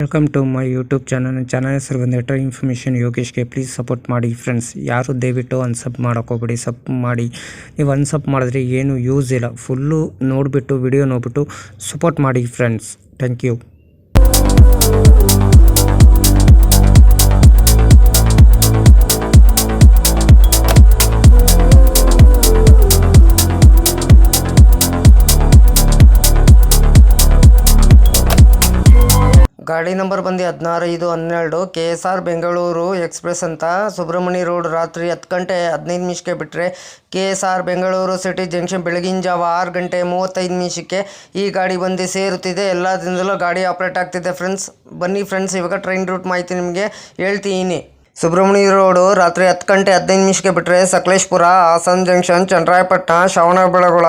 Welcome to my YouTube channel. ನನ್ನ channel ಹೆಸರು ಬಂದುಬಿಟ್ಟು ಇನ್ಫಾರ್ಮೇಷನ್ ಯೋಗೇಶ್ಗೆ. ಪ್ಲೀಸ್ ಸಪೋರ್ಟ್ ಮಾಡಿ ಫ್ರೆಂಡ್ಸ್. ಯಾರು ದಯವಿಟ್ಟು ಅನ್ಸಬ್ ಮಾಡೋಕ್ಕೋಗ್ಬೇಡಿ. ಸಬ್ ಮಾಡಿ. ನೀವು ಅನ್ಸಬ್ ಮಾಡಿದ್ರೆ ಏನು ಯೂಸ್ ಇಲ್ಲ. ಫುಲ್ಲು ನೋಡಿಬಿಟ್ಟು ವಿಡಿಯೋ ನೋಡಿಬಿಟ್ಟು ಸಪೋರ್ಟ್ ಮಾಡಿ ಫ್ರೆಂಡ್ಸ್. Thank you. ಗಾಡಿ ನಂಬರ್ ಬಂದು 16/5/12 KSR ಬೆಂಗಳೂರು ಎಕ್ಸ್ಪ್ರೆಸ್ ಅಂತ. ಸುಬ್ರಹ್ಮಣ್ಯ ರೋಡ್ ರಾತ್ರಿ 10 ಗಂಟೆ 15 ನಿಮಿಷಕ್ಕೆ ಬಿಟ್ಟರೆ KSR ಬೆಂಗಳೂರು ಸಿಟಿ ಜಂಕ್ಷನ್ ಬೆಳಗಿನ ಜಾವ 6 ಗಂಟೆ 35 ನಿಮಿಷಕ್ಕೆ ಈ ಗಾಡಿ ಬಂದು ಸೇರುತ್ತಿದೆ. ಎಲ್ಲ ದಿನದಲ್ಲೂ ಗಾಡಿ ಆಪ್ರೇಟ್ ಆಗ್ತಿದೆ ಫ್ರೆಂಡ್ಸ್. ಬನ್ನಿ ಫ್ರೆಂಡ್ಸ್, ಇವಾಗ ಟ್ರೈನ್ ರೂಟ್ ಮಾಹಿತಿ ನಿಮಗೆ ಹೇಳ್ತೀನಿ. ಸುಬ್ರಹ್ಮಣ್ಯ ರೋಡು ರಾತ್ರಿ 10 ಗಂಟೆ 15 ನಿಮಿಷಕ್ಕೆ ಬಿಟ್ಟರೆ Sakleshpur, Hassan junction, Channarayapatna, Shravanabelagola,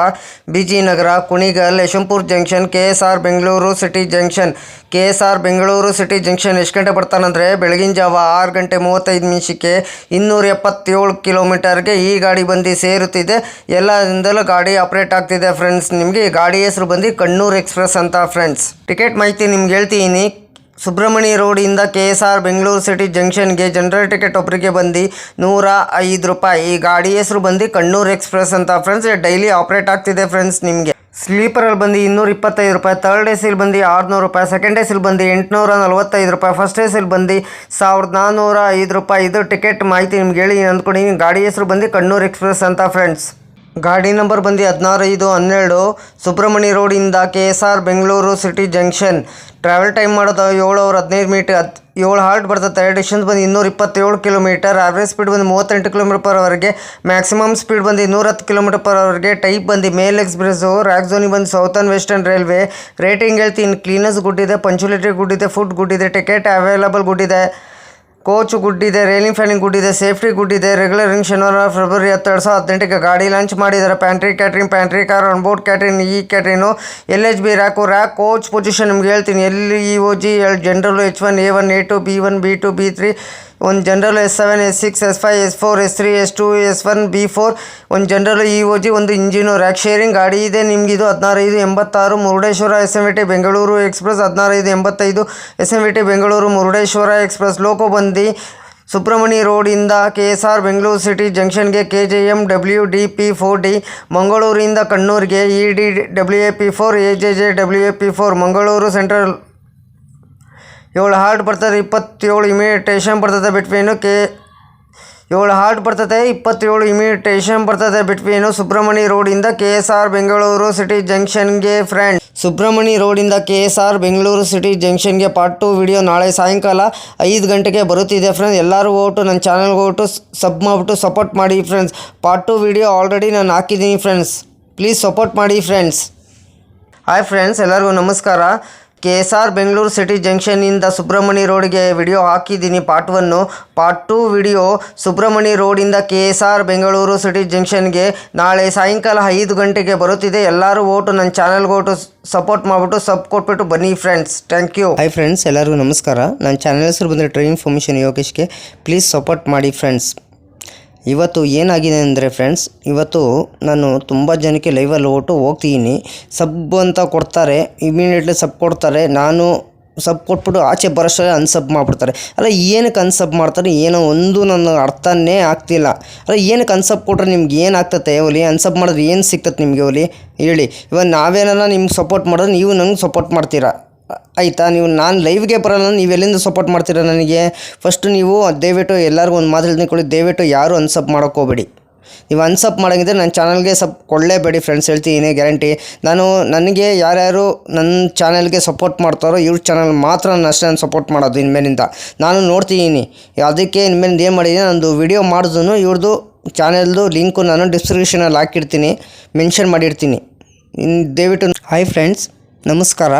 BG Nagar, Kunigal, Yeshwantpur junction, KSR Bengaluru city junction. KSR Bengaluru city junction ಎಷ್ಟು ಗಂಟೆ ಬರ್ತಾನಂದರೆ ಬೆಳಗಿನ ಜಾವ 6 ಗಂಟೆ 35 ನಿಮಿಷಕ್ಕೆ 277 ಕಿಲೋಮೀಟರ್ಗೆ ಈ ಗಾಡಿ ಬಂದು ಸೇರುತ್ತಿದೆ. ಎಲ್ಲ ದಿನದಲ್ಲೂ ಗಾಡಿ ಆಪ್ರೇಟ್ ಆಗ್ತಿದೆ ಫ್ರೆಂಡ್ಸ್. ನಿಮಗೆ ಈ ಗಾಡಿ ಹೆಸರು ಬಂದು ಕಣ್ಣೂರು ಎಕ್ಸ್ಪ್ರೆಸ್ ಅಂತ ಫ್ರೆಂಡ್ಸ್. ಟಿಕೆಟ್ ಮಾಹಿತಿ ನಿಮ್ಗೆ ಹೇಳ್ತೀನಿ. ಸುಬ್ರಹ್ಮಣ್ಯ ರೋಡಿಂದ KSR ಬೆಂಗಳೂರು ಸಿಟಿ ಜಂಕ್ಷನ್ಗೆ ಜನರಲ್ ಟಿಕೆಟ್ ಒಬ್ಬರಿಗೆ ಬಂದು 105 ರೂಪಾಯಿ. ಈ ಗಾಡಿ ಹೆಸರು ಬಂದು ಕಣ್ಣೂರು ಎಕ್ಸ್ಪ್ರೆಸ್ ಅಂತ ಫ್ರೆಂಡ್ಸ್. ಡೈಲಿ ಆಪ್ರೇಟ್ ಆಗ್ತಿದೆ ಫ್ರೆಂಡ್ಸ್. ನಿಮಗೆ ಸ್ಲೀಪರಲ್ಲಿ ಬಂದು 225 ರೂಪಾಯಿ, ಥರ್ಡ್ ಎಸಿಲಿ ಬಂದು 600 ರೂಪಾಯಿ, ಸೆಕೆಂಡ್ ಎಸಿಲಿ ಬಂದು 845 ರೂಪಾಯಿ, ಫಸ್ಟ್ ಎಸಿಲಿ ಬಂದು 1405 ರೂಪಾಯಿ. ಇದು ಟಿಕೆಟ್ ಮಾಹಿತಿ ನಿಮ್ಗೆ ಹೇಳಿ ಅಂದ್ಕೊಂಡಿದ್ದೀನಿ. ಗಾಡಿ ಹೆಸರು ಬಂದು ಕಣ್ಣೂರು ಎಕ್ಸ್ಪ್ರೆಸ್ ಅಂತ ಫ್ರೆಂಡ್ಸ್. ಗಾಡಿ ನಂಬರ್ ಬಂದು 16/5/12 ಸುಬ್ರಹ್ಮಣ್ಯ ರೋಡಿಂದ KSR Bengaluru city junction. Travel time ಮಾಡೋದು 7 ಅವರ್ 15 ಮಿನಿಟ್. 7 ಹಾಲ್ಟ್ ಬರ್ತದೆ. ಡಿಸ್ಟೆನ್ಸ್ ಬಂದು 227 ಕಿಲೋಮೀಟರ್. ಆವ್ರೇಜ್ ಸ್ಪೀಡ್ ಬಂದು 38 km/h. ಮ್ಯಾಕ್ಸಿಮಮ್ ಸ್ಪೀಡ್ ಬಂದು 110 km/h. ಟೈಪ್ ಬಂದು ಮೇಲ್ ಎಕ್ಸ್ಪ್ರೆಸ್ಸು. ರ್ಯಾಕ್ ಝೋನಿಗೆ ಬಂದು ಸೌತರ್ನ್ ವೆಸ್ಟರ್ನ್ ರೈಲ್ವೆ. ರೇಟಿಂಗ್ ಹೇಳ್ತೀನಿ. ಕ್ಲೀನೆಸ್ ಗುಡ್ ಇದೆ, ಪಂಚುಲಿಟಿ ಗುಡ್ ಇದೆ, ಫುಡ್ ಗುಡ್ ಇದೆ, ಟಿಕೆಟ್ ಅವೈಲಬಲ್ ಗುಡ್ ಇದೆ, ಕೋಚ್ ಗುಡ್ ಇದೆ, ರೈಲಿಂಗ್ ಫ್ಯಾನಿಂಗ್ ಗುಡ್ ಇದೆ, ಸೇಫ್ಟಿ ಗುಡ್ ಇದೆ. ರೆಗ್ಯುಲರಿಂಗ್ ಶನಿವಾರ ಫೆಬ್ರವರಿ 10, 2018 ಗಾಡಿ ಲಾಂಚ್ ಮಾಡಿದ್ದಾರೆ. Pantry catering, pantry car, onboard catering, ಈ ಕ್ಯಾಟ್ರಿನು, LHB rack. Rack coach position ನಿಮ್ಗೆ ಹೇಳ್ತೀನಿ. LEOG general H1, A1, A2, B1, B2, B3, ಒಂದು general S7, S6, S5, S4, S3, S2, S1, B4, ಒಂದು general EOG, ಒಂದು engine. Rack sharing ಗಾಡಿ ಇದೆ ನಿಮಗಿದು. 16/5/86 Murudeshwar SMVT Bengaluru express. 16/5/85 SMVT Bengaluru Murudeshwar express. Loco ಬಂದು ಸುಬ್ರಹ್ಮಣ್ಯ ರೋಡಿಂದ KSR ಬೆಂಗಳೂರು ಸಿಟಿ ಜಂಕ್ಷನ್ಗೆ KJM WDP4D. ಮಂಗಳೂರಿಂದ ಕಣ್ಣೂರಿಗೆ ED WAP4, AJJ WAP4. Mangaluru central 7 halt ಬರ್ತದೆ. 27 ಇಮಿಟೇಷನ್ ಬರ್ತದೆ ಬಿಟ್ವೀನು 7 ಹಾಲ್ಟ್ ಬರ್ತದೆ. 27 ಇಮಿಟೇಷನ್ ಬರ್ತದೆ ಬಿಟ್ವೀನು ಸುಬ್ರಹ್ಮಣ್ಯ ರೋಡಿಂದ KSR ಬೆಂಗಳೂರು ಸಿಟಿ ಜಂಕ್ಷನ್ಗೆ ಫ್ರೆಂಡ್. ಸುಬ್ರಹ್ಮಣ್ಯ ರೋಡಿಂದ KSR ಬೆಂಗಳೂರು ಸಿಟಿ ಜಂಕ್ಷನ್ಗೆ ಪಾರ್ಟ್ 2 ವಿಡಿಯೋ ನಾಳೆ ಸಾಯಂಕಾಲ 5 ಗಂಟೆಗೆ ಬರುತ್ತಿದೆ ಫ್ರೆಂಡ್ಸ್. ಎಲ್ಲರೂ ಹೋಗ್ಬಿಟ್ಟು ನನ್ನ ಚಾನಲ್ಗೆ ಹೋಗ್ಬಿಟ್ಟು ಸಬ್ ಮಾಡಿಬಿಟ್ಟು ಸಪೋರ್ಟ್ ಮಾಡಿ ಫ್ರೆಂಡ್ಸ್. ಪಾರ್ಟ್ 2 ವಿಡಿಯೋ ಆಲ್ರೆಡಿ ನಾನು ಹಾಕಿದ್ದೀನಿ ಫ್ರೆಂಡ್ಸ್. ಪ್ಲೀಸ್ ಸಪೋರ್ಟ್ ಮಾಡಿ ಫ್ರೆಂಡ್ಸ್. ಹಾಯ್ ಫ್ರೆಂಡ್ಸ್, ಎಲ್ಲರಿಗೂ ನಮಸ್ಕಾರ. KSR ಬೆಂಗಳೂರು ಸಿಟಿ ಜಂಕ್ಷನ್ನಿಂದ ಸುಬ್ರಹ್ಮಣ್ಯ ರೋಡ್ಗೆ ವಿಡಿಯೋ ಹಾಕಿದ್ದೀನಿ ಪಾರ್ಟ್ 1. ಪಾರ್ಟ್ 2 ವಿಡಿಯೋ ಸುಬ್ರಹ್ಮಣ್ಯ ರೋಡಿಂದ KSR ಬೆಂಗಳೂರು ಸಿಟಿ ಜಂಕ್ಷನ್ಗೆ ನಾಳೆ ಸಾಯಂಕಾಲ 5 ಗಂಟೆಗೆ ಬರುತ್ತಿದೆ. ಎಲ್ಲರೂ ಓಟು ನನ್ನ ಚಾನಲ್ಗೆ ಓಟು ಸಪೋರ್ಟ್ ಮಾಡಿಬಿಟ್ಟು ಸಬ್ ಕೊಟ್ಬಿಟ್ಟು ಬನ್ನಿ friends. Thank you. Hi friends, ಎಲ್ಲರಿಗೂ ನಮಸ್ಕಾರ. ನನ್ನ ಚಾನಲ್ ಹೆಸರು ಬಂದರೆ ಟ್ರೈನ್ ಇನ್ಫಾರ್ಮೇಷನ್ ಯೋಗೇಶ್ಗೆ. ಪ್ಲೀಸ್ ಸಪೋರ್ಟ್ ಮಾಡಿ ಫ್ರೆಂಡ್ಸ್. ಇವತ್ತು ಏನಾಗಿದೆ ಅಂದರೆ ಫ್ರೆಂಡ್ಸ್, ಇವತ್ತು ನಾನು ತುಂಬ ಜನಕ್ಕೆ ಲೈವಲ್ಲಿ ಹೋಗ್ತಿದ್ದೀನಿ. ಸಬ್ ಅಂತ ಕೊಡ್ತಾರೆ, ಇಮಿಡಿಯೇಟ್ಲಿ ಸಬ್ ಕೊಡ್ತಾರೆ. ನಾನು ಸಬ್ ಕೊಟ್ಬಿಟ್ಟು ಆಚೆ ಬರೋಷ್ಟೇ ಅನ್ಸಬ್ ಮಾಡಿಬಿಡ್ತಾರೆ. ಅಲ್ಲ ಏನಕ್ಕೆ ಅನ್ಸಬ್ ಮಾಡ್ತಾರೆ ಏನೋ ಒಂದು ನನ್ನ ಅರ್ಥನೇ ಆಗ್ತಿಲ್ಲ. ಅಲ್ಲ ಏನಕ್ಕೆ ಅನ್ಸಬ್ ಕೊಟ್ಟರೆ ನಿಮ್ಗೆ ಏನಾಗ್ತತೆ ಒಲಿ? ಅನ್ಸಬ್ ಮಾಡಿದ್ರೆ ಏನು ಸಿಗ್ತದೆ ನಿಮಗೆ ಒಲಿ ಹೇಳಿ? ಇವಾಗ ನಾವೇನಾರ ನಿಮ್ಗೆ ಸಪೋರ್ಟ್ ಮಾಡಿದ್ರೆ ನೀವು ನಂಗೆ ಸಪೋರ್ಟ್ ಮಾಡ್ತೀರಾ ಆಯಿತಾ? ನೀವು ನಾನು ಲೈವ್ಗೆ ಬರೋಲ್ಲ, ನೀವು ಎಲ್ಲಿಂದ ಸಪೋರ್ಟ್ ಮಾಡ್ತೀರಾ ನನಗೆ? ಫಸ್ಟು ನೀವು ದಯವಿಟ್ಟು ಎಲ್ಲರಿಗೂ ಒಂದು ಮಾತು ಹೇಳ್ತೀನಿ, ದಯವಿಟ್ಟು ಯಾರು ಅನ್ಸಬ್ ಮಾಡೋಕ್ಕೋಗ್ಬೇಡಿ. ನೀವು ಅನ್ಸಬ್ ಮಾಡೋಂಗಿದ್ರೆ ನನ್ನ ಚಾನಲ್ಗೆ ಸಬ್ ಕೊಳ್ಳೇಬೇಡಿ ಫ್ರೆಂಡ್ಸ್, ಹೇಳ್ತೀನಿ ಗ್ಯಾರಂಟಿ. ನನಗೆ ಯಾರ್ಯಾರು ನನ್ನ ಚಾನಲ್ಗೆ ಸಪೋರ್ಟ್ ಮಾಡ್ತಾರೋ ಇವ್ರ ಚಾನಲ್ ಮಾತ್ರ ನಾನು ಅಷ್ಟೇ ನಾನು ಸಪೋರ್ಟ್ ಮಾಡೋದು ಇನ್ಮೇಲಿಂದ. ನಾನು ನೋಡ್ತಿದ್ದೀನಿ. ಅದಕ್ಕೆ ಇನ್ಮೇಲಿಂದ ಏನು ಮಾಡಿದ್ದೀನಿ, ನಂದು ವಿಡಿಯೋ ಮಾಡಿದ್ರು ಇವ್ರದ್ದು ಚಾನಲ್ದು ಲಿಂಕು ನಾನು ಡಿಸ್ಕ್ರಿಪ್ಷನಲ್ಲಿ ಹಾಕಿರ್ತೀನಿ, ಮೆನ್ಷನ್ ಮಾಡಿರ್ತೀನಿ. ದಯವಿಟ್ಟು. ಹಾಯ್ ಫ್ರೆಂಡ್ಸ್, ನಮಸ್ಕಾರ.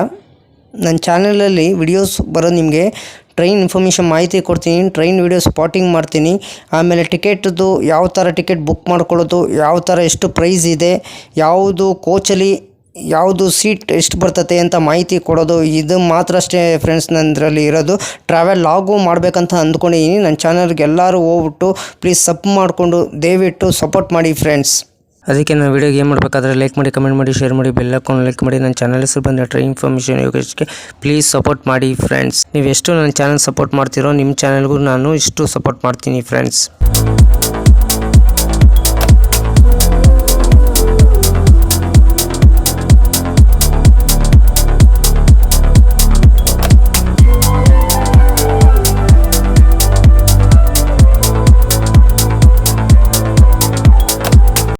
ನನ್ನ ಚಾನಲಲ್ಲಿ ವಿಡಿಯೋಸ್ ಬರೋದು ನಿಮಗೆ ಟ್ರೈನ್ ಇನ್ಫಾರ್ಮೇಷನ್ ಮಾಹಿತಿ ಕೊಡ್ತೀನಿ, ಟ್ರೈನ್ ವಿಡಿಯೋ ಸ್ಪಾಟಿಂಗ್ ಮಾಡ್ತೀನಿ, ಆಮೇಲೆ ಟಿಕೆಟ್ದು ಯಾವ ಥರ ಟಿಕೆಟ್ ಬುಕ್ ಮಾಡ್ಕೊಳ್ಳೋದು, ಯಾವ ಥರ ಎಷ್ಟು ಪ್ರೈಸ್ ಇದೆ, ಯಾವುದು ಕೋಚಲ್ಲಿ ಯಾವುದು ಸೀಟ್ ಎಷ್ಟು ಬರ್ತತೆ ಅಂತ ಮಾಹಿತಿ ಕೊಡೋದು. ಇದು ಮಾತ್ರ ಅಷ್ಟೇ ಫ್ರೆಂಡ್ಸ್ ನನ್ನದ್ರಲ್ಲಿ ಇರೋದು. ಟ್ರಾವೆಲ್ ಲಾಗು ಮಾಡಬೇಕಂತ ಅಂದ್ಕೊಂಡಿದ್ದೀನಿ. ನನ್ನ ಚಾನಲ್ಗೆ ಎಲ್ಲರೂ ಹೋಗ್ಬಿಟ್ಟು ಪ್ಲೀಸ್ ಸಬ್ ಮಾಡಿಕೊಂಡು ದಯವಿಟ್ಟು ಸಪೋರ್ಟ್ ಮಾಡಿ ಫ್ರೆಂಡ್ಸ್. ಅದಕ್ಕೆ ನಾನು ವಿಡಿಯೋಗೆ ಏನು ಮಾಡಬೇಕಾದ್ರೆ ಲೈಕ್ ಮಾಡಿ, ಕಮೆಂಟ್ ಮಾಡಿ, ಶೇರ್ ಮಾಡಿ, ಬೆಲ್ ಹಾಕೊಂಡು ಲೈಕ್ ಮಾಡಿ. ನನ್ನ ಚಾನಲ್ ಹೆಸರು ಬಂದು ಇನ್ಫಾರ್ಮೇಷನ್ ಯೋಗೇಶ್ಗೆ ಪ್ಲೀಸ್ ಸಪೋರ್ಟ್ ಮಾಡಿ ಫ್ರೆಂಡ್ಸ್. ನೀವು ಎಷ್ಟು ನನ್ನ ಚಾನಲ್ ಸಪೋರ್ಟ್ ಮಾಡ್ತೀರೋ ನಿಮ್ಮ ಚಾನಲ್ಗೂ ನಾನು ಇಷ್ಟು ಸಪೋರ್ಟ್ ಮಾಡ್ತೀನಿ ಫ್ರೆಂಡ್ಸ್.